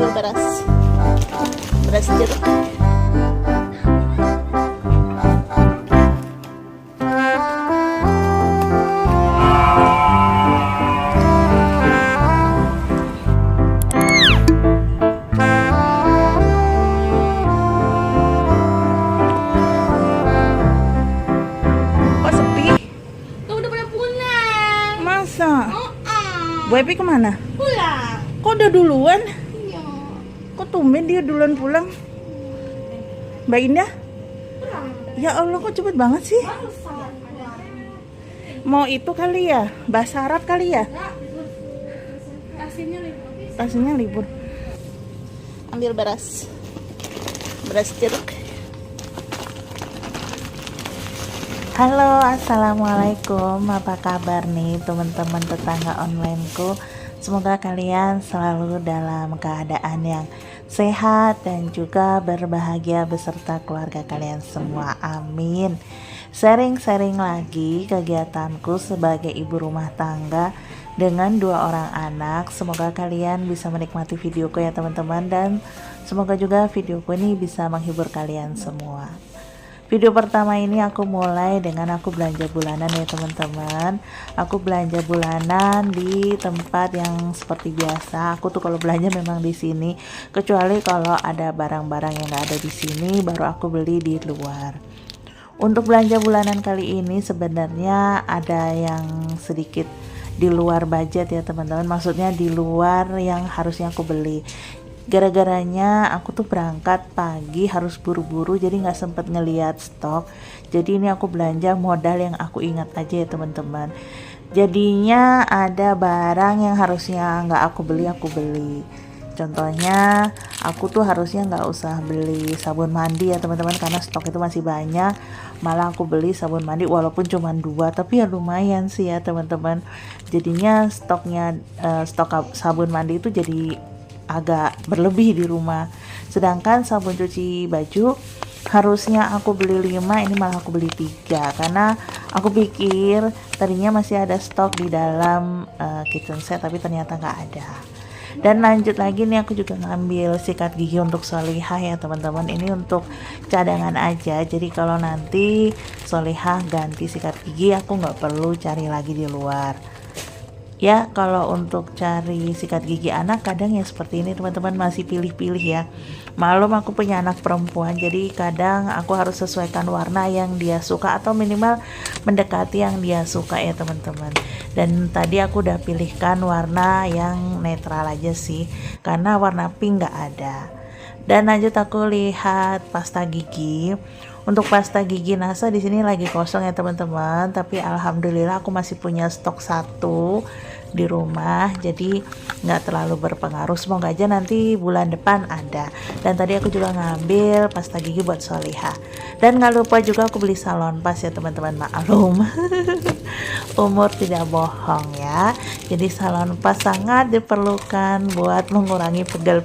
ambil beras jeruk. Kok sepi? Tuh udah pada pulang. Masa? Oh, Bu Epi kemana? pulang. Kok udah duluan? Iya. Kok tumben dia duluan pulang? Mbak Indah? Pulang. Ya Allah, kok cepet banget sih? Baru saat pulang. Mau itu kali ya? Bahasa Arab kali ya? Asinnya libur. Rasanya libur. Ambil beras jeruk. Halo, assalamualaikum. Apa kabar nih teman-teman tetangga onlineku? Semoga kalian selalu dalam keadaan yang sehat dan juga berbahagia beserta keluarga kalian semua. Amin. Sharing-sharing lagi kegiatanku sebagai ibu rumah tangga dengan 2 orang anak. Semoga kalian bisa menikmati videoku ya teman-teman, dan semoga juga videoku ini bisa menghibur kalian semua. Video pertama ini aku mulai dengan aku belanja bulanan ya teman-teman. Aku belanja bulanan di tempat yang seperti biasa. Aku tuh kalau belanja memang di sini, kecuali kalau ada barang-barang yang nggak ada di sini baru aku beli di luar. Untuk belanja bulanan kali ini sebenarnya ada yang sedikit di luar budget ya teman-teman. Maksudnya di luar yang harusnya aku beli. Gara-garanya aku tuh berangkat pagi harus buru-buru, jadi nggak sempet ngeliat stok. Jadi ini aku belanja modal yang aku ingat aja ya teman-teman. Jadinya ada barang yang harusnya nggak aku beli. Contohnya aku tuh harusnya nggak usah beli sabun mandi ya teman-teman, karena stok itu masih banyak. Malah aku beli sabun mandi walaupun cuma 2, tapi ya lumayan sih ya teman-teman. Jadinya stok sabun mandi itu jadi agak berlebih di rumah. Sedangkan sabun cuci baju harusnya aku beli 5, ini malah aku beli 3 karena aku pikir tadinya masih ada stok di dalam kitchen set, tapi ternyata nggak ada. Dan lanjut lagi nih, aku juga ngambil sikat gigi untuk Solihah ya teman-teman. Ini untuk cadangan aja, jadi kalau nanti Solihah ganti sikat gigi aku nggak perlu cari lagi di luar. Ya, kalau untuk cari sikat gigi anak kadang ya seperti ini teman-teman, masih pilih-pilih ya. Malum aku punya anak perempuan, jadi kadang aku harus sesuaikan warna yang dia suka atau minimal mendekati yang dia suka ya teman-teman. Dan tadi aku udah pilihkan warna yang netral aja sih, karena warna pink nggak ada. Dan lanjut aku lihat pasta gigi. Untuk pasta gigi NASA di sini lagi kosong ya teman-teman, tapi alhamdulillah aku masih punya stok 1 di rumah, jadi nggak terlalu berpengaruh. Semoga aja nanti bulan depan ada. Dan tadi aku juga ngambil pasta gigi buat Solihah. Dan nggak lupa juga aku beli salon pas ya teman-teman, maklum. Umur tidak bohong ya. Jadi salon pas sangat diperlukan buat mengurangi pegel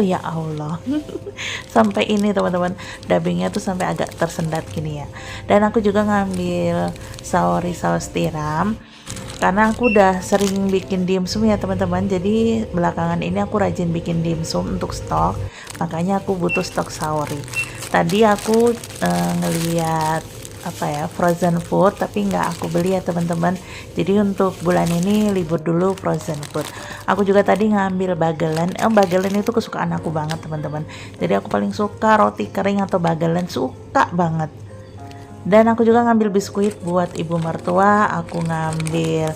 ya Allah. Sampai ini teman-teman, dubbingnya tuh sampai agak tersendat gini ya. Dan aku juga ngambil saus tiram karena aku udah sering bikin dimsum ya teman-teman. Jadi belakangan ini aku rajin bikin dimsum untuk stok, makanya aku butuh stok sauri. Tadi aku ngeliat frozen food, tapi nggak aku beli ya teman-teman. Jadi untuk bulan ini libur dulu frozen food. Aku juga tadi ngambil bagelen. Bagelen itu kesukaan aku banget teman-teman. Jadi aku paling suka roti kering atau bagelen, suka banget. Dan aku juga ngambil biskuit buat ibu mertua. Aku ngambil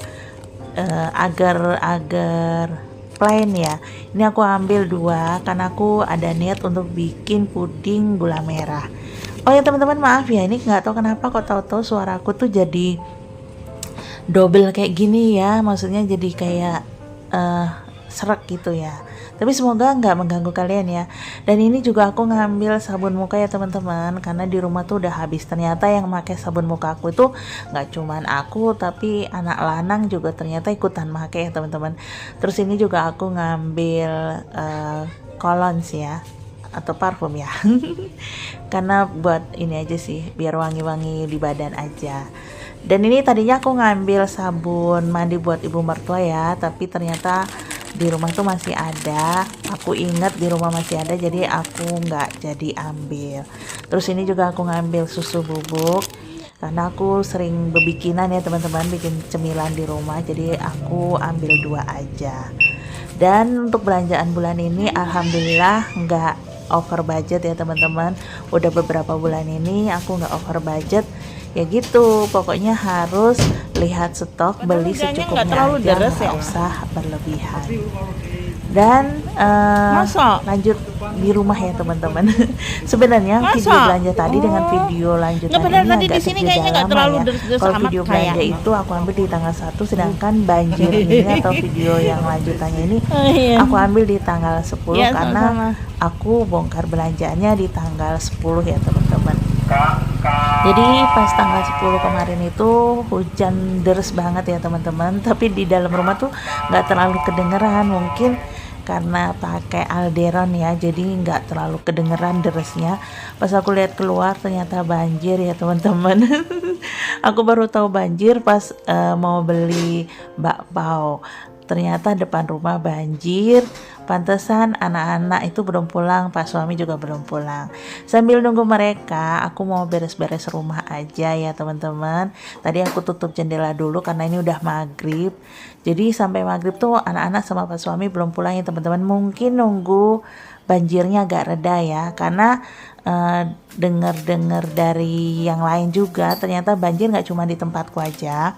agar plain ya. Ini aku ambil 2 karena aku ada niat untuk bikin puding gula merah. Oh ya teman-teman, maaf ya, ini nggak tahu kenapa kok tahu-tahu suaraku tuh jadi double kayak gini ya, maksudnya jadi kayak serak gitu ya. Tapi semoga nggak mengganggu kalian ya. Dan ini juga aku ngambil sabun muka ya teman-teman, karena di rumah tuh udah habis. Ternyata yang pakai sabun muka aku itu nggak cuman aku, tapi anak lanang juga ternyata ikutan pakai ya teman-teman. Terus ini juga aku ngambil colognes ya, atau parfum ya. Karena buat ini aja sih, biar wangi-wangi di badan aja. Dan ini tadinya aku ngambil sabun mandi buat ibu mertua ya, tapi ternyata di rumah tuh masih ada. Aku inget di rumah masih ada, jadi aku nggak jadi ambil. Terus ini juga aku ngambil susu bubuk karena aku sering bebikinan ya teman-teman, bikin cemilan di rumah, jadi aku ambil 2 aja. Dan untuk belanjaan bulan ini alhamdulillah nggak over budget ya teman-teman. Udah beberapa bulan ini aku nggak over budget. Ya gitu, pokoknya harus lihat stok, beli secukupnya aja, nggak usah berlebihan. Dan lanjut di rumah ya teman-teman. Sebenarnya video belanja tadi dengan video lanjutan ini agak terjeda lama ya. Kalau video belanja itu aku ambil di tanggal 1, sedangkan banjir ini atau video yang lanjutannya ini aku ambil di tanggal 10 karena aku bongkar belanjaannya di tanggal 10 ya teman-teman. Jadi pas tanggal 10 kemarin itu hujan deras banget ya teman-teman, tapi di dalam rumah tuh nggak terlalu kedengeran, mungkin karena pakai alderon ya, jadi nggak terlalu kedengeran derasnya. Pas aku lihat keluar ternyata banjir ya teman-teman. Aku baru tahu banjir pas mau beli bakpao. Ternyata depan rumah banjir. Pantesan anak-anak itu belum pulang, Pak suami juga belum pulang. Sambil nunggu mereka, aku mau beres-beres rumah aja ya teman-teman. Tadi aku tutup jendela dulu karena ini udah maghrib. Jadi sampai maghrib tuh anak-anak sama Pak suami belum pulang ya teman-teman. Mungkin nunggu banjirnya agak reda ya, karena dengar-dengar dari yang lain juga ternyata banjir nggak cuma di tempatku aja,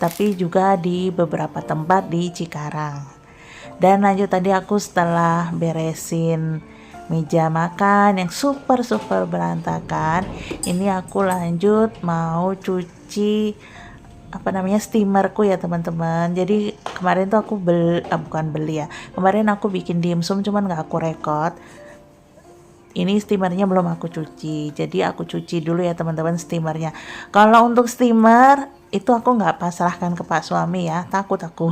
tapi juga di beberapa tempat di Cikarang. Dan lanjut tadi aku setelah beresin meja makan yang super berantakan, ini aku lanjut mau cuci steamerku ya teman-teman. Jadi kemarin tuh aku kemarin aku bikin dimsum cuman nggak aku rekod. Ini steamernya belum aku cuci, jadi aku cuci dulu ya teman-teman steamernya. Kalau untuk steamer itu aku nggak pasrahkan ke Pak suami ya, takut aku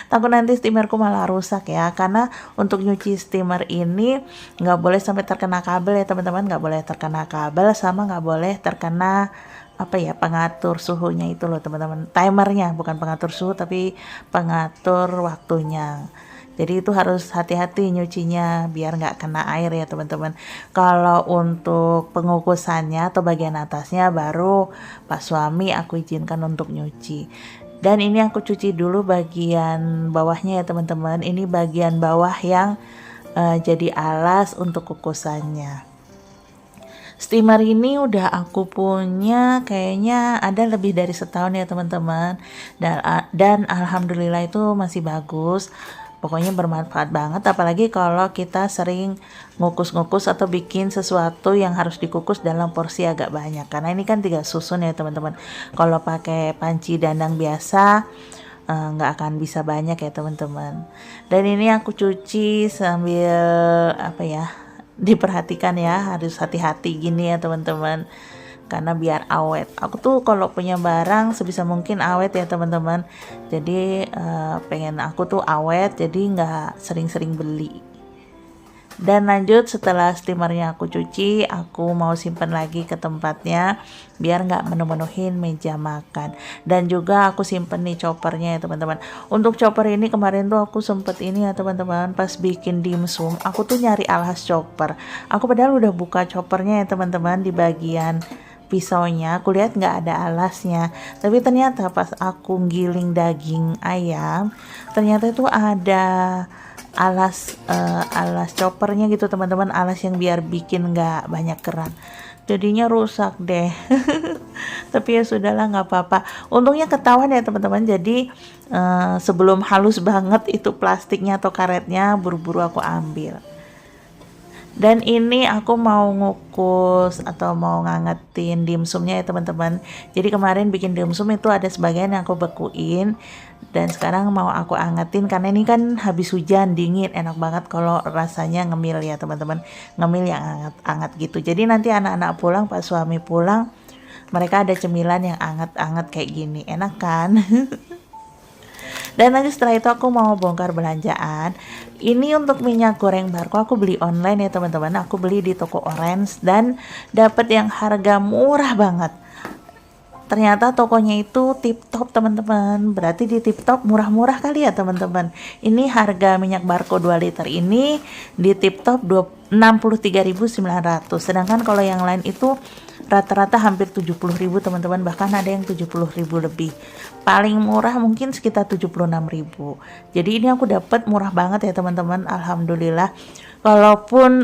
takut nanti steamerku malah rusak ya, karena untuk nyuci steamer ini nggak boleh sampai terkena kabel ya teman-teman, nggak boleh terkena kabel, sama nggak boleh terkena pengatur suhunya itu loh teman-teman, timernya, bukan pengatur suhu tapi pengatur waktunya. Jadi itu harus hati-hati nyucinya biar nggak kena air ya teman-teman. Kalau untuk pengukusannya atau bagian atasnya baru Pak suami aku izinkan untuk nyuci. Dan ini aku cuci dulu bagian bawahnya ya teman-teman. Ini bagian bawah yang jadi alas untuk kukusannya. Steamer ini udah aku punya kayaknya ada lebih dari setahun ya teman-teman. Dan alhamdulillah itu masih bagus. Pokoknya bermanfaat banget, apalagi kalau kita sering ngukus-ngukus atau bikin sesuatu yang harus dikukus dalam porsi agak banyak. Karena ini kan 3 susun ya teman-teman. Kalau pakai panci dandang biasa nggak akan bisa banyak ya teman-teman. Dan ini aku cuci sambil diperhatikan ya, harus hati-hati gini ya teman-teman, karena biar awet. Aku tuh kalau punya barang sebisa mungkin awet ya teman-teman. Jadi pengen aku tuh awet, jadi nggak sering-sering beli. Dan lanjut setelah steamernya aku cuci, aku mau simpen lagi ke tempatnya biar nggak menu-menuhin meja makan. Dan juga aku simpen nih choppernya ya teman-teman. Untuk chopper ini kemarin tuh aku sempet ini ya teman-teman, pas bikin dimsum aku tuh nyari alas chopper. Aku padahal udah buka choppernya ya teman-teman, di bagian pisaunya aku lihat nggak ada alasnya, tapi ternyata pas aku giling daging ayam ternyata itu ada alas choppernya gitu teman-teman, alas yang biar bikin nggak banyak keran. Jadinya rusak deh. Tapi ya sudahlah, nggak apa-apa, untungnya ketahuan ya teman-teman. Jadi sebelum halus banget itu plastiknya atau karetnya, buru-buru aku ambil. Dan ini aku mau ngukus atau mau ngangetin dimsumnya ya teman-teman. Jadi kemarin bikin dimsum itu ada sebagian yang aku bekuin, dan sekarang mau aku angetin karena ini kan habis hujan, dingin, enak banget kalau rasanya ngemil ya teman-teman. Ngemil yang anget-anget gitu. Jadi nanti anak-anak pulang, Pak suami pulang, mereka ada cemilan yang anget-anget kayak gini, enak kan? Dan nanti setelah itu aku mau bongkar belanjaan. Ini untuk minyak goreng barco aku beli online ya teman-teman. Aku beli di toko Orange dan dapat yang harga murah banget. ternyata tokonya itu Tip Top teman-teman. Berarti di Tip Top murah-murah kali ya teman-teman. Ini harga minyak Barco 2 liter ini di Tip Top 63.900. Sedangkan kalau yang lain itu rata-rata hampir 70.000 teman-teman, bahkan ada yang 70.000 lebih. Paling murah mungkin sekitar 76.000. Jadi ini aku dapat murah banget ya teman-teman, alhamdulillah. Walaupun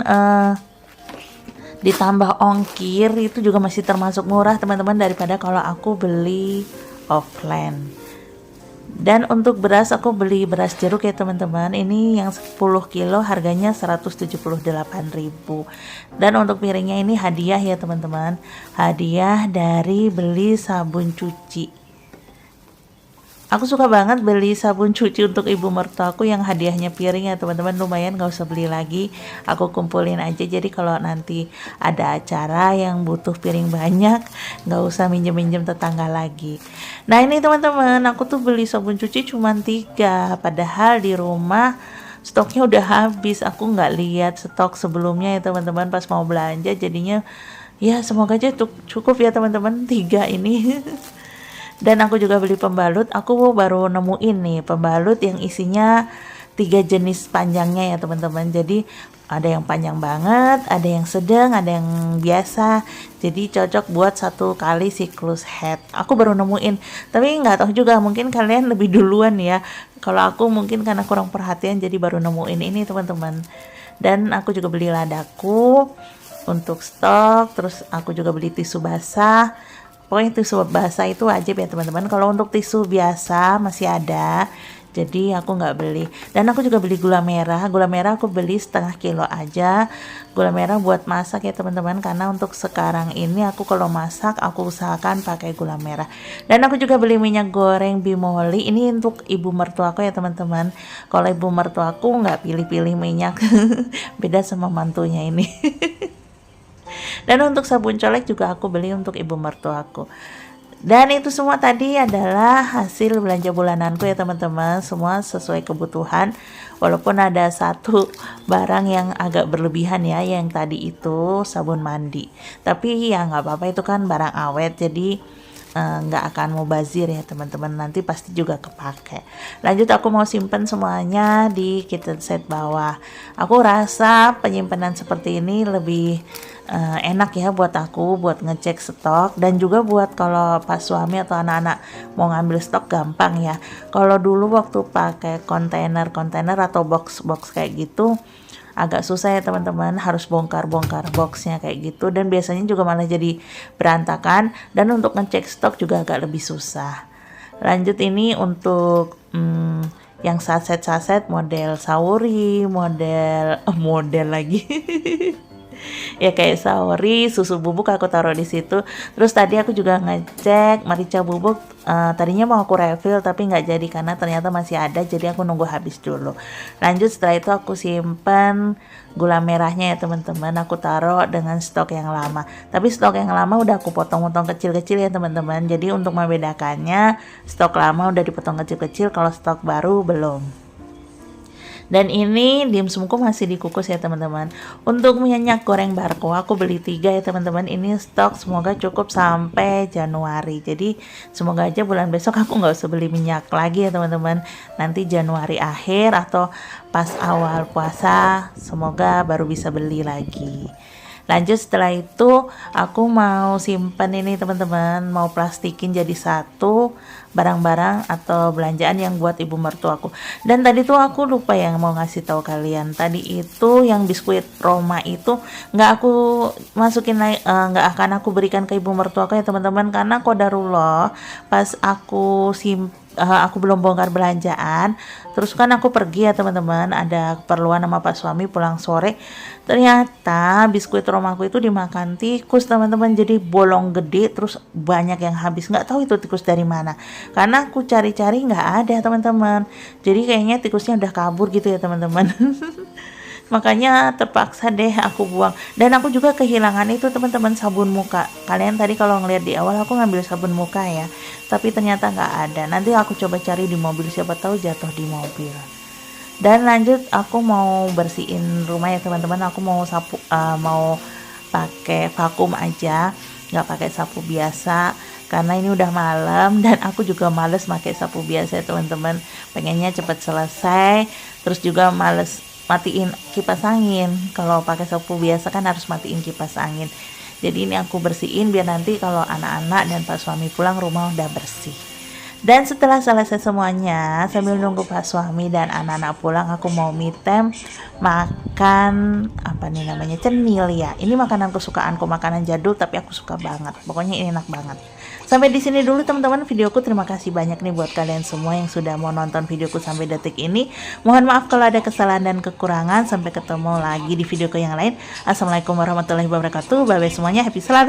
ditambah ongkir itu juga masih termasuk murah teman-teman daripada kalau aku beli offline. Dan untuk beras aku beli beras jeruk ya teman-teman. Ini yang 10 kilo harganya 178.000. Dan untuk piringnya ini hadiah ya teman-teman. Hadiah dari beli sabun cuci. Aku suka banget beli sabun cuci untuk ibu mertua aku yang hadiahnya piring ya teman-teman. Lumayan, gak usah beli lagi, aku kumpulin aja. Jadi kalau nanti ada acara yang butuh piring banyak, gak usah minjem-minjem tetangga lagi. Nah ini teman-teman, aku tuh beli sabun cuci cuma 3, padahal di rumah stoknya udah habis. Aku nggak lihat stok sebelumnya ya teman-teman pas mau belanja. Jadinya ya semoga aja cukup ya teman-teman 3 ini. Dan aku juga beli pembalut. Aku baru nemuin nih pembalut yang isinya 3 jenis panjangnya ya teman-teman. Jadi ada yang panjang banget, ada yang sedang, ada yang biasa. Jadi cocok buat 1 kali siklus head. Aku baru nemuin, tapi nggak tahu juga, mungkin kalian lebih duluan ya. Kalau aku mungkin karena kurang perhatian jadi baru nemuin ini teman-teman. Dan aku juga beli ladaku untuk stok. Terus aku juga beli tisu basah. Pokoknya tisu basah itu wajib ya teman-teman. Kalau untuk tisu biasa masih ada, jadi aku nggak beli. Dan aku juga beli gula merah. Gula merah aku beli setengah kilo aja. Gula merah buat masak ya teman-teman. Karena untuk sekarang ini aku kalau masak aku usahakan pakai gula merah. Dan aku juga beli minyak goreng Bimoli. Ini untuk ibu mertua aku ya teman-teman. Kalau ibu mertua aku nggak pilih-pilih minyak. Beda sama mantunya ini. Dan untuk sabun colek juga aku beli untuk ibu mertuaku. Dan itu semua tadi adalah hasil belanja bulananku ya teman-teman. Semua sesuai kebutuhan. Walaupun ada satu barang yang agak berlebihan ya, yang tadi itu sabun mandi. Tapi ya nggak apa-apa, itu kan barang awet, jadi nggak akan mubazir ya teman-teman, nanti pasti juga kepake. Lanjut, aku mau simpen semuanya di kitchen set bawah. Aku rasa penyimpanan seperti ini lebih enak ya buat aku, buat ngecek stok, dan juga buat kalau pas suami atau anak-anak mau ngambil stok gampang ya. Kalau dulu waktu pakai kontainer atau box kayak gitu agak susah ya teman-teman, harus bongkar boxnya kayak gitu, dan biasanya juga malah jadi berantakan, dan untuk ngecek stok juga agak lebih susah. Lanjut, ini untuk yang saset model Saori, model lagi ya kayak Saori, susu bubuk aku taruh di situ. Terus tadi aku juga ngecek merica bubuk, tadinya mau aku refill tapi nggak jadi karena ternyata masih ada, jadi aku nunggu habis dulu. Lanjut, setelah itu aku simpan gula merahnya ya teman-teman, aku taruh dengan stok yang lama. Tapi stok yang lama udah aku potong-potong kecil-kecil ya teman-teman. Jadi untuk membedakannya, stok lama udah dipotong kecil-kecil, kalau stok baru belum. Dan ini dimsumku masih dikukus ya teman-teman. Untuk minyak goreng Barco aku beli 3 ya teman-teman. Ini stok semoga cukup sampai Januari. Jadi semoga aja bulan besok aku nggak usah beli minyak lagi ya teman-teman. Nanti Januari akhir atau pas awal puasa semoga baru bisa beli lagi. Lanjut, setelah itu aku mau simpan ini teman-teman, mau plastikin jadi satu barang-barang atau belanjaan yang buat ibu mertuaku. Dan tadi tuh aku lupa yang mau ngasih tahu kalian. Tadi itu yang biskuit Roma itu nggak aku masukin, nggak akan aku berikan ke ibu mertuaku ya teman-teman, karena qadarullah pas aku aku belum bongkar belanjaan, terus kan aku pergi ya teman-teman, ada keperluan sama Pak suami, pulang sore, ternyata biskuit Romaku itu dimakan tikus teman-teman. Jadi bolong gede, terus banyak yang habis, nggak tahu itu tikus dari mana, karena aku cari-cari nggak ada teman-teman. Jadi kayaknya tikusnya udah kabur gitu ya teman-teman. Makanya terpaksa deh aku buang. Dan aku juga kehilangan itu teman-teman, sabun muka. Kalian tadi kalau ngeliat di awal aku ngambil sabun muka ya, tapi ternyata nggak ada. Nanti aku coba cari di mobil, siapa tahu jatuh di mobil. Dan lanjut, aku mau bersihin rumah ya teman-teman. Aku mau mau pakai vakum aja, nggak pakai sapu biasa, karena ini udah malam dan aku juga males pakai sapu biasa ya teman-teman, pengennya cepat selesai. Terus juga males matiin kipas angin, kalau pakai sapu biasa kan harus matiin kipas angin. Jadi ini aku bersihin biar nanti kalau anak-anak dan Pak suami pulang rumah udah bersih. Dan setelah selesai semuanya, sambil nunggu Pak suami dan anak-anak pulang, aku mau me time makan apa nih namanya, cenil ya. Ini makanan kesukaanku, makanan jadul tapi aku suka banget. Pokoknya ini enak banget. Sampai di sini dulu teman-teman videoku. Terima kasih banyak nih buat kalian semua yang sudah mau nonton videoku sampai detik ini. Mohon maaf kalau ada kesalahan dan kekurangan. Sampai ketemu lagi di videoku yang lain. Assalamualaikum warahmatullahi wabarakatuh. Bye bye semuanya. Happy selalu.